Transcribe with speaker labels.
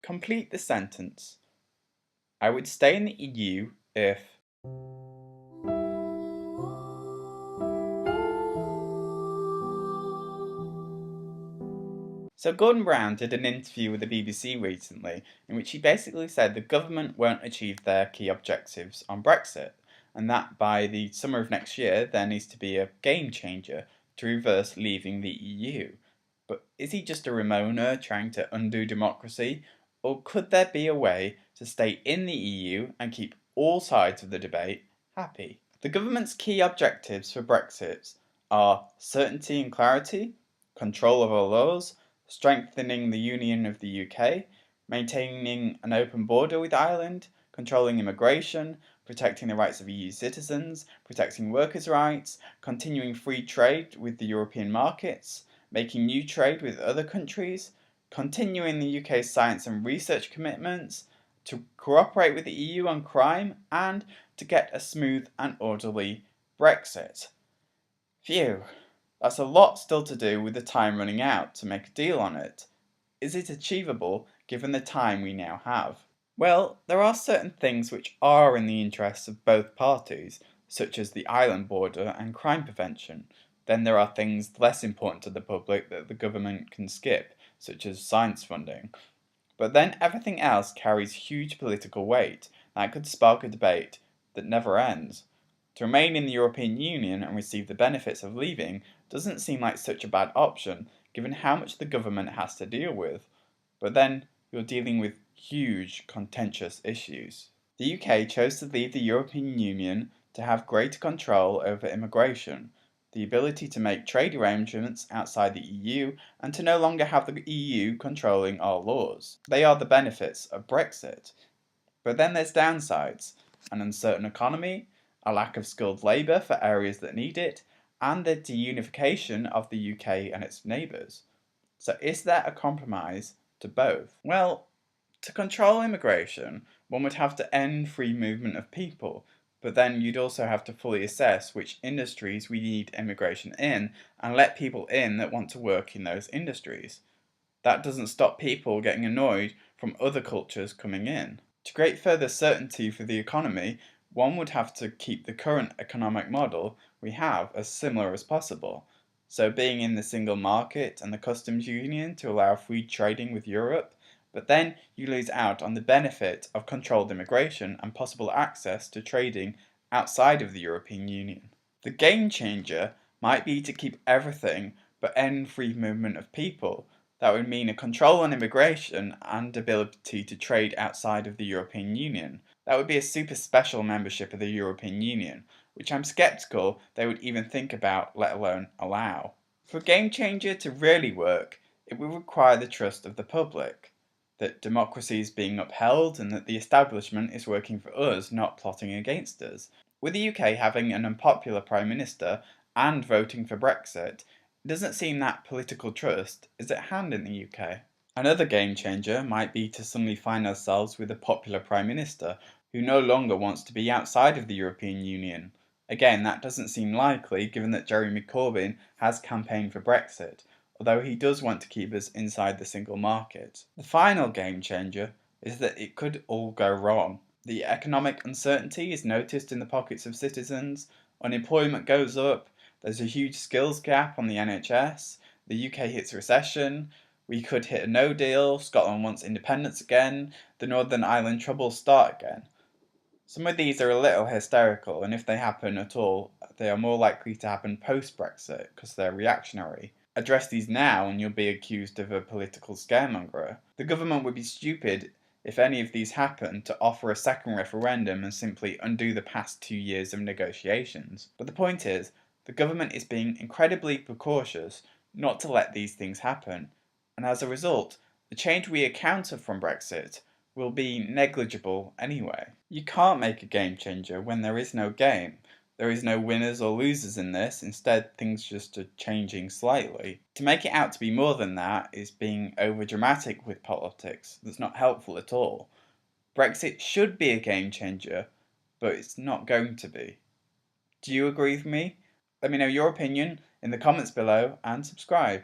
Speaker 1: Complete the sentence. I would stay in the EU if... So Gordon Brown did an interview with the BBC recently in which he basically said the government won't achieve their key objectives on Brexit, and that by the summer of next year there needs to be a game changer to reverse leaving the EU. But is he just a Ramoner trying to undo democracy, or could there be a way to stay in the EU and keep all sides of the debate happy? The government's key objectives for Brexit are certainty and clarity, control of our laws, strengthening the union of the UK, maintaining an open border with Ireland, controlling immigration, protecting the rights of EU citizens, protecting workers' rights, continuing free trade with the European markets, making new trade with other countries, continuing the UK's science and research commitments, to cooperate with the EU on crime, and to get a smooth and orderly Brexit. Phew. That's a lot still to do with the time running out to make a deal on it. Is it achievable given the time we now have? Well, there are certain things which are in the interests of both parties, such as the island border and crime prevention. Then there are things less important to the public that the government can skip, such as science funding. But then everything else carries huge political weight that could spark a debate that never ends. To remain in the European Union and receive the benefits of leaving doesn't seem like such a bad option, given how much the government has to deal with. But then you're dealing with huge, contentious issues. The UK chose to leave the European Union to have greater control over immigration, the ability to make trade arrangements outside the EU, and to no longer have the EU controlling our laws. They are the benefits of Brexit. But then there's downsides: an uncertain economy, a lack of skilled labour for areas that need it, and the deunification of the UK and its neighbours. So is there a compromise to both? Well, to control immigration, one would have to end free movement of people, but then you'd also have to fully assess which industries we need immigration in and let people in that want to work in those industries. That doesn't stop people getting annoyed from other cultures coming in. To create further certainty for the economy, one would have to keep the current economic model we have as similar as possible. So being in the single market and the customs union to allow free trading with Europe, but then you lose out on the benefit of controlled immigration and possible access to trading outside of the European Union. The game changer might be to keep everything but end free movement of people. That would mean a control on immigration and ability to trade outside of the European Union. That would be a super special membership of the European Union, which I'm skeptical they would even think about, let alone allow. For a game changer to really work, it would require the trust of the public, that democracy is being upheld and that the establishment is working for us, not plotting against us. With the UK having an unpopular Prime Minister and voting for Brexit, it doesn't seem that political trust is at hand in the UK. Another game changer might be to suddenly find ourselves with a popular Prime Minister who no longer wants to be outside of the European Union. Again, that doesn't seem likely given that Jeremy Corbyn has campaigned for Brexit, although he does want to keep us inside the single market. The final game changer is that it could all go wrong. The economic uncertainty is noticed in the pockets of citizens, unemployment goes up, there's a huge skills gap on the NHS, the UK hits recession, we could hit a no deal, Scotland wants independence again, the Northern Ireland troubles start again. Some of these are a little hysterical, and if they happen at all, they are more likely to happen post-Brexit because they're reactionary. Address these now and you'll be accused of a political scaremonger. The government would be stupid if any of these happen to offer a second referendum and simply undo the past 2 years of negotiations. But the point is, the government is being incredibly precautious not to let these things happen, and as a result, the change we encounter from Brexit will be negligible anyway. You can't make a game changer when there is no game. There is no winners or losers in this, instead things just are changing slightly. To make it out to be more than that is being overdramatic with politics. That's not helpful at all. Brexit should be a game changer, but it's not going to be. Do you agree with me? Let me know your opinion in the comments below and subscribe.